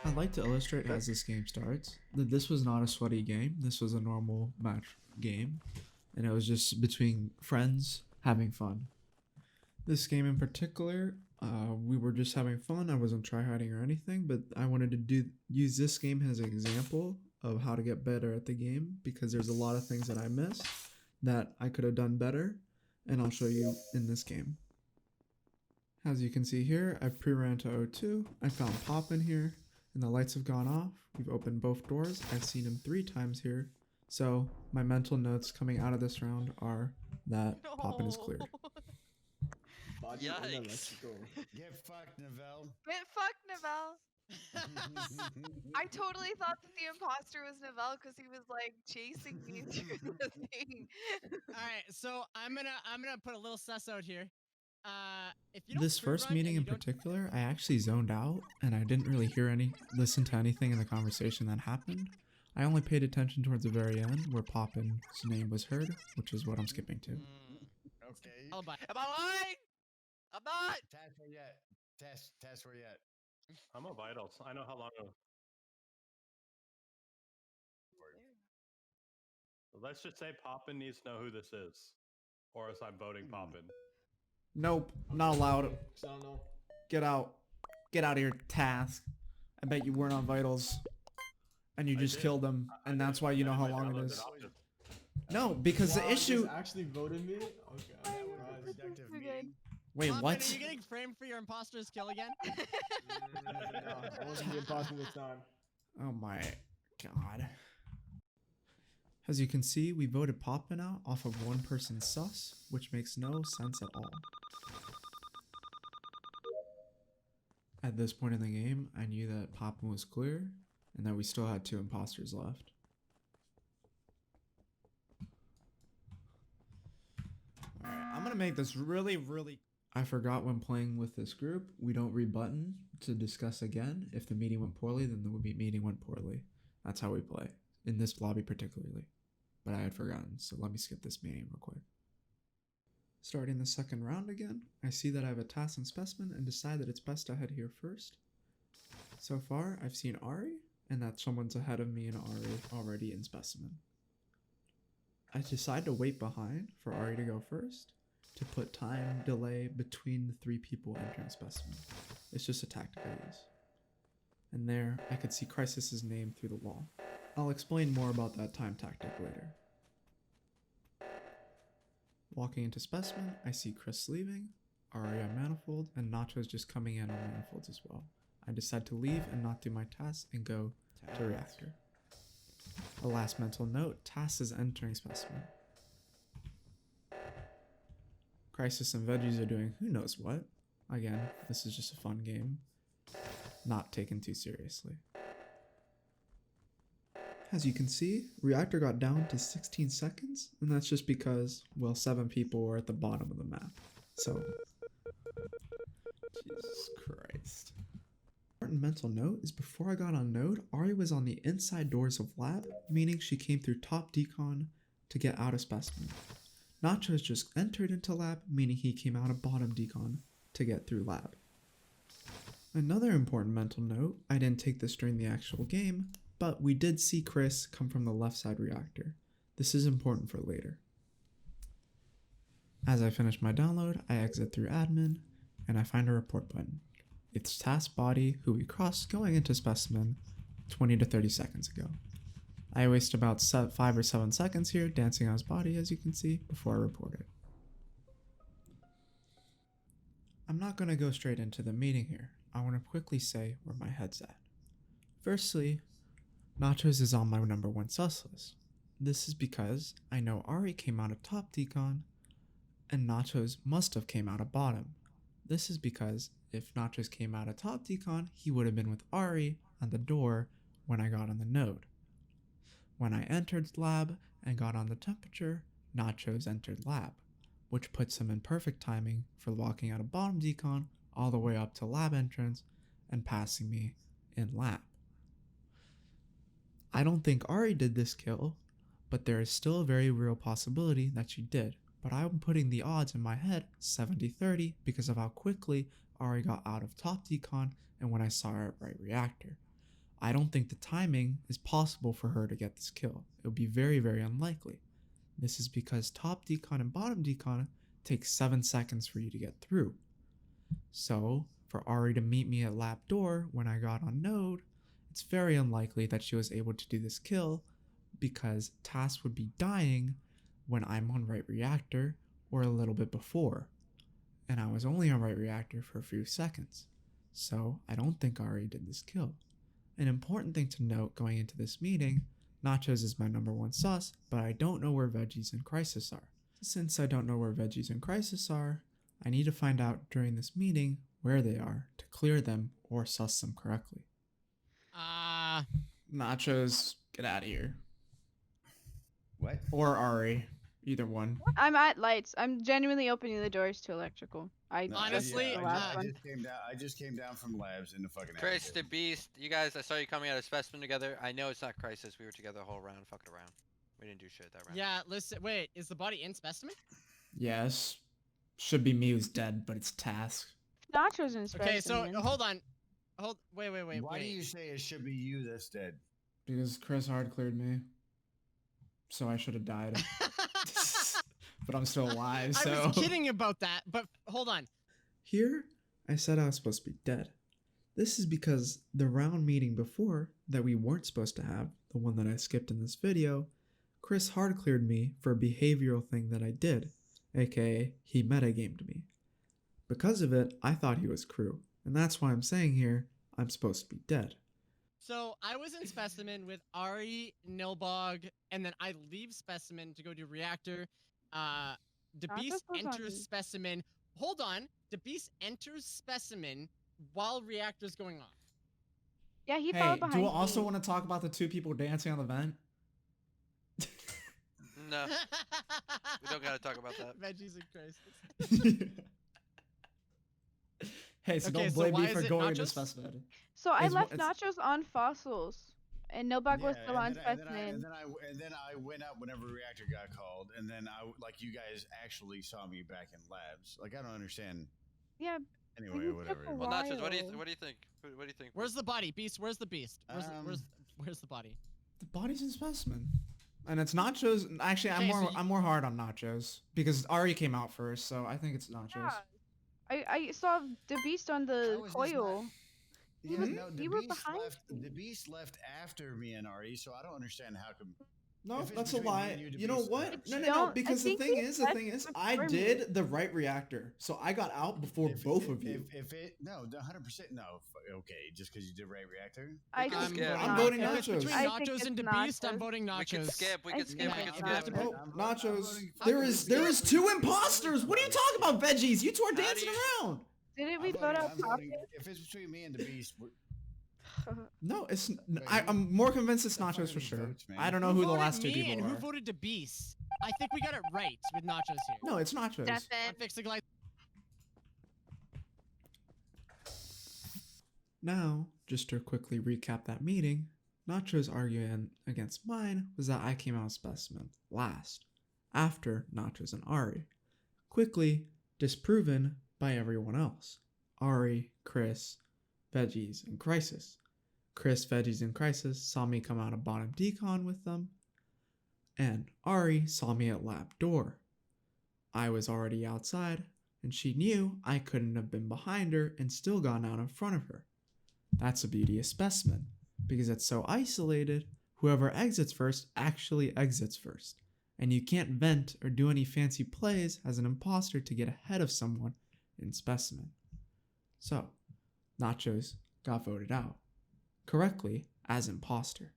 I'd like to illustrate as this game starts that this was not a sweaty game. This was a normal match game, and it was just between friends having fun. This game in particular, we were just having fun. I wasn't tryharding or anything, but I wanted to use this game as an example of how to get better at the game because there's a lot of things that I missed that I could have done better, and I'll show you in this game. As you can see here, I've pre-ran to O2. I found Pop in here, and the lights have gone off. We've opened both doors. I've seen him 3 times here. So my mental notes coming out of this round are that Poppin is cleared. Yikes. Get fucked, Neville. Get fucked, Neville. I totally thought that the imposter was Neville because he was like chasing me through the thing. All right, so I'm gonna put a little sus out here. If you don't This first pre-run meeting and in you don't- particular, I actually zoned out and I didn't really listen to anything in the conversation that happened. I only paid attention towards the very end where Poppin's name was heard, which is what I'm skipping to. Okay. Alibi. Am I lying? I'm not. Tess, where yet? Tess, where yet? I'm a vitals. I know how long. Let's just say Poppin needs to know who this is, or else I'm voting Poppin. Nope, not allowed. Get out. Get out of your task. I bet you weren't on vitals. And you I just did. killed them, and that's why you know how long it is. Option. No, because the issue. actually voted me. Okay. That was a productive So good. meeting. Wait, Poppin, what? Are you getting framed for your imposter's kill again? No, I wasn't the imposter this time. Oh my god. As you can see, we voted Poppin out off of one person's sus, which makes no sense at all. At this point in the game, I knew that Poppin was clear, and that we still had 2 imposters left. Alright, I'm gonna make this really I forgot when playing with this group, we don't rebutton to discuss again. If the meeting went poorly, then the meeting went poorly. That's how we play, in this lobby particularly. But I had forgotten, so let me skip this meeting real quick. Starting the second round again, I see that I have a task in Specimen and decide that it's best to head here first. So far, I've seen Ari, and that someone's ahead of me and Ari already in Specimen. I decide to wait behind for Ari to go first, to put time delay between the 3 people entering Specimen. It's just a tactic I use. And there, I could see Crisis's name through the wall. I'll explain more about that time tactic later. Walking into Specimen, I see Chris leaving, Ari on Manifold, and Nacho's just coming in on Manifolds as well. I decide to leave and not do my task and go to Reactor. A last mental note, Task is entering Specimen. Crisis and Veggies are doing who knows what. Again, this is just a fun game, not taken too seriously. As you can see, Reactor got down to 16 seconds, and that's just because, well, 7 people were at the bottom of the map. So, Jesus Christ. Important mental note is before I got on Node, Ari was on the inside doors of Lab, meaning she came through top decon to get out of Specimen. Nachos just entered into Lab, meaning he came out of bottom decon to get through Lab. Another important mental note, I didn't take this during the actual game, but we did see Chris come from the left side reactor. This is important for later. As I finish my download, I exit through admin, and I find a report button. It's Task Body, who we crossed going into Specimen 20 to 30 seconds ago. I waste about 5 or 7 seconds here dancing on his body, as you can see, before I report it. I'm not going to go straight into the meeting here. I want to quickly say where my head's at. Firstly, Nachos is on my number 1 sus list. This is because I know Ari came out of top decon, and Nachos must have came out of bottom. This is because if Nachos came out of top decon, he would have been with Ari on the door when I got on the node. When I entered lab and got on the temperature, Nachos entered lab, which puts him in perfect timing for walking out of bottom decon all the way up to lab entrance and passing me in lab. I don't think Ari did this kill, but there is still a very real possibility that she did. But I'm putting the odds in my head 70-30 because of how quickly Ari got out of top decon and when I saw her at right reactor. I don't think the timing is possible for her to get this kill. It would be very, very unlikely. This is because top decon and bottom decon takes 7 seconds for you to get through. So, for Ari to meet me at lab door when I got on node, it's very unlikely that she was able to do this kill because Task would be dying when I'm on right reactor or a little bit before. And I was only on right reactor for a few seconds. So, I don't think Ari did this kill. An important thing to note going into this meeting, Nachos is my number 1 sus, but I don't know where Veggies and Crisis are. Since I don't know where Veggies and Crisis are, I need to find out during this meeting where they are to clear them or sus them correctly. Nachos, get out of here. What? Or Ari, either one. I'm at lights. I'm genuinely opening the doors to electrical. No, Honestly, I, the last one. I just came down from labs in the fucking. Chris, the attic. Beast, you guys, I saw you coming out of Specimen together. I know it's not Crisis. We were together the whole round, fucking around. We didn't do shit that round. Yeah, listen. Wait, is the body in specimen? Yes. Should be me who's dead, but it's Task. Nachos in Okay, so specimen. hold on. Wait. Why do you say it should be you that's dead? Because Chris hard cleared me. So I should have died. But I'm still alive, so. I was kidding about that, but hold on. Here, I said I was supposed to be dead. This is because the round meeting before that we weren't supposed to have, the one that I skipped in this video, Chris hard cleared me for a behavioral thing that I did, aka he metagamed me. Because of it, I thought he was crew, and that's why I'm saying here, I'm supposed to be dead. So I was in specimen with Ari, Nilbog, and then I leave specimen to go to reactor. The Nachos beast was on enters me. specimen. Hold on. The beast enters specimen while reactor's going on. Yeah, he Hey, followed behind do we also me. want to talk about the 2 people dancing on the vent? No, we don't gotta talk about that. Veggies and Crisis. Hey, so Okay, don't so blame why me is for it going to nachos? specimen. So I It's- left it's- Nachos on fossils, and Nilbog was still on and then I, specimen. and then I went up whenever reactor got called, and then like you guys actually saw me back in labs. Like I don't understand. Yeah. Anyway, you whatever. took a Well, Nachos, what do you Wild. what do you think? What do you think? Where's the body? Beast, where's the beast? Where's the body? The body's in specimen. And it's Nachos. Actually, Okay, so I'm more hard on Nachos because Ari came out first, so I think it's Nachos. Yeah. I saw the beast on the How is this coil. He was- the you were beast behind left. me. The beast left after me and Ari, so I don't understand how come. No, If it's that's a between me lie. and you, the You know beast what? left. No, Don't- I because the think thing we is, left I before me. did the right reactor, so I got out before both of you. If it no, 100% no. Okay, just because you did right reactor. I can think skip. it's I'm voting If it's nachos. between I think nachos it's and the beast, I'm nachos. voting We can nachos. skip. We I can think skip. We it's can nachos. skip. Oh, I'm Nachos. voting- There is 2 imposters. What are you talking about, Veggies? You 2 are How do dancing you- around. Didn't we I'm vote voting- out I'm voting- Poppy? If it's between me and the beast, No, it's. Wait, I'm more convinced it's the fuck Nachos are for these sure. votes, man? I don't know who the voted last 2 me people and are. who voted to beast? I think we got it right with nachos here. No, it's Nachos. I'm Stefan. fixing light. Now, just to quickly recap that meeting, Nacho's argument against mine was that I came out of specimen last, after Nachos and Ari. Quickly disproven by everyone else. Ari, Chris, Veggies, and Crisis. Chris, Veggies, and Crisis saw me come out of bottom decon with them, and Ari saw me at lab door. I was already outside, and she knew I couldn't have been behind her and still gone out in front of her. That's the beauty of specimen, because it's so isolated, whoever exits first actually exits first, and you can't vent or do any fancy plays as an imposter to get ahead of someone in specimen. So, Nachos got voted out, correctly as imposter.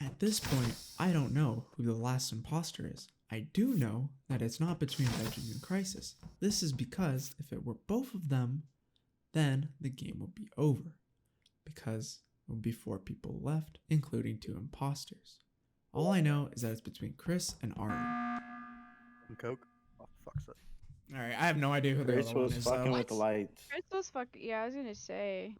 At this point, I don't know who the last imposter is. I do know that it's not between Veggies and Crisis. This is because if it were both of them, then the game would be over, because there would be 4 people left, including 2 imposters. All I know is that it's between Chris and Ari. Coke? Oh, fuck's sake. Alright, I have no idea who the Chris other one was is, fucking though. with the lights. Chris was yeah, I was gonna say.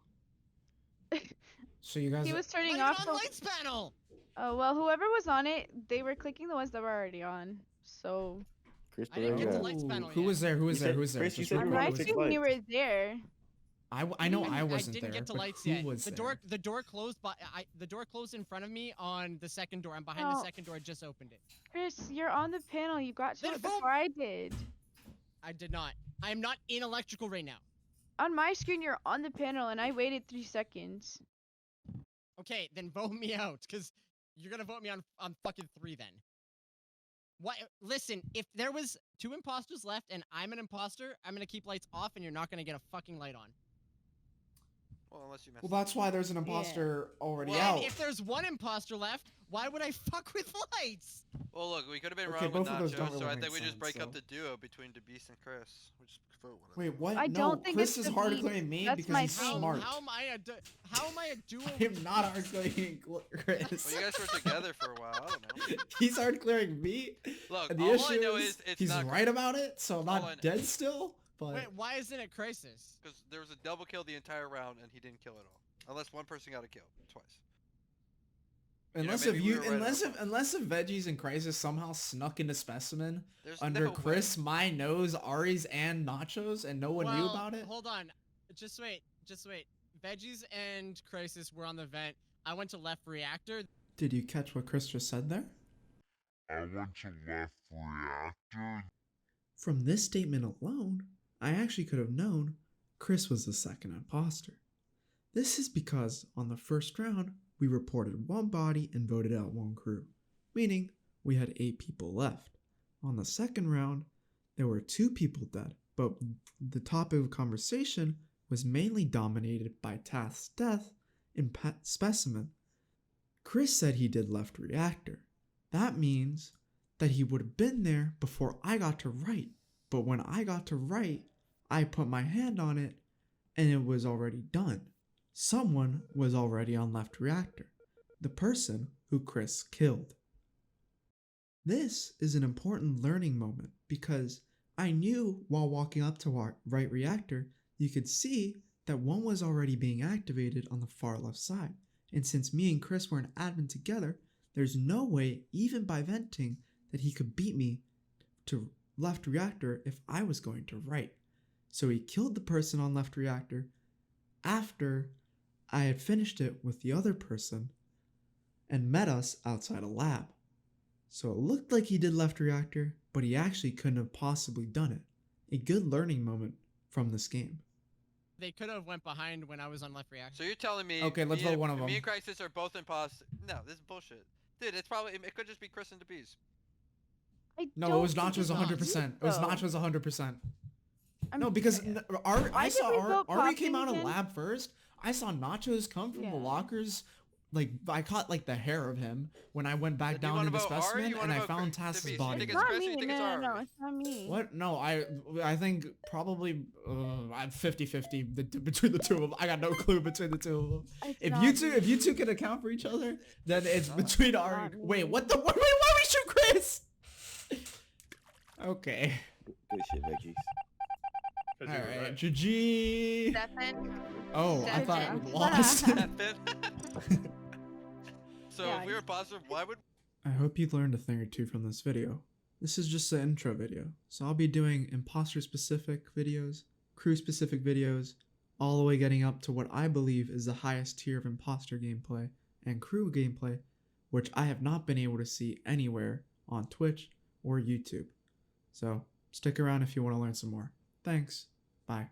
So you guys... He was turning Light off it the. on lights panel. Oh well, whoever was on it, they were clicking the ones that were already on. So Chris I didn't get the Pereira. lights panel Who yet. was there? Who was You there? said- Who was there? Chris, you Just said real I'm you quick, were who right was fix when you there? were there. I know Even- I wasn't didn't there. get to but lights who yet. was The there? door closed the door closed in front of me on the second door. I'm behind the No. second door. I just opened it. Chris, you're on the panel. You got to Then it vote- before I did. I did not. I am not in electrical right now. On my screen, you're on the panel, and I waited 3 seconds. Okay, then vote me out, because you're gonna vote me on fucking 3 then. What? Listen, if there was 2 imposters left and I'm an imposter, I'm gonna keep lights off and you're not gonna get a fucking light on. Well, unless you mess. Well, that's why there's an imposter already Well, out. And if there's 1 imposter left, why would I fuck with lights? Well, look, we could have been Okay, wrong with both of those don't Nacho, so really I make think we just sense, break up so. the duo between DeBeast and Chris. We just vote one of Wait, them. what? I no, don't think Chris it's is the hard beast. declaring me That's because my he's thing. smart. How am I a duo? I am not hard declaring Chris. Well, you guys were together for a while. I don't know. He's hard declaring me. Look, And the all issue I know is is it's he's not right about it, so I'm All I not know- dead still. But Wait, why isn't it Crisis? because there was a double kill the entire round and he didn't kill at all, unless one person got a kill twice. You know, unless maybe if we you were right unless about if unless if Veggies and Crisis somehow snuck into Specimen There's under no Chris, my nose, Ari's, and Nachos, and no one knew Well, about it. Hold on. Just wait. Veggies and Crisis were on the vent. I went to left reactor. Did you catch what Chris just said there? I went to left reactor. From this statement alone, I actually could have known Chris was the second imposter. This is because on the first round, we reported 1 body and voted out 1 crew, meaning we had 8 people left. On the second round, there were 2 people dead, but the topic of conversation was mainly dominated by Tath's death in Specimen. Chris said he did left reactor. That means that he would have been there before I got to right. But when I got to right, I put my hand on it and it was already done. Someone was already on left reactor. The person who Chris killed. This is an important learning moment because I knew while walking up to our right reactor, you could see that one was already being activated on the far left side. And since me and Chris were an admin together, there's no way, even by venting, that he could beat me to left reactor if I was going to right. So he killed the person on left reactor after I had finished it with the other person and met us outside a lab. So it looked like he did left reactor, but he actually couldn't have possibly done it. A good learning moment from this game. They could have went behind when I was on left reactor. So you're telling me? Okay, let's me vote and- one of Me them. and Crisis are both imposters. No, this is bullshit. Dude, it's probably it could just be Chris and DeBeast. I No, it don't was think Nachos it's 100%. It was though. Nachos 100%. I'm- No, because I Why did saw we vote Ari came Poppy out of again? lab first. I saw Nachos come from the Yeah. lockers. Like I caught like the hair of him when I went back Do you down wanna into vote Ari? Specimen You and wanna I vote found Chris- Tass's DeBeast? You body. think It's it's not Chris or me. you think No, it's no, no, Ari? it's not me. What? No, I think probably I'm 50-50 between the two of them. I got no clue between the two of them. It's If not you me. two can account for each other, then it's not. between Ari. Not Wait, me. what the? Wait, why we shoot Chris? Okay. Good shit, Veggies. 'Cause All you were right. right. GG. Stefan, Oh, I Stefan. thought we lost. So Yeah, if we were positive, why would? I hope you learned a thing or two from this video. This is just the intro video, so I'll be doing imposter specific videos, crew specific videos, all the way getting up to what I believe is the highest tier of imposter gameplay and crew gameplay, which I have not been able to see anywhere on Twitch or YouTube. So stick around if you want to learn some more. Thanks. Bye.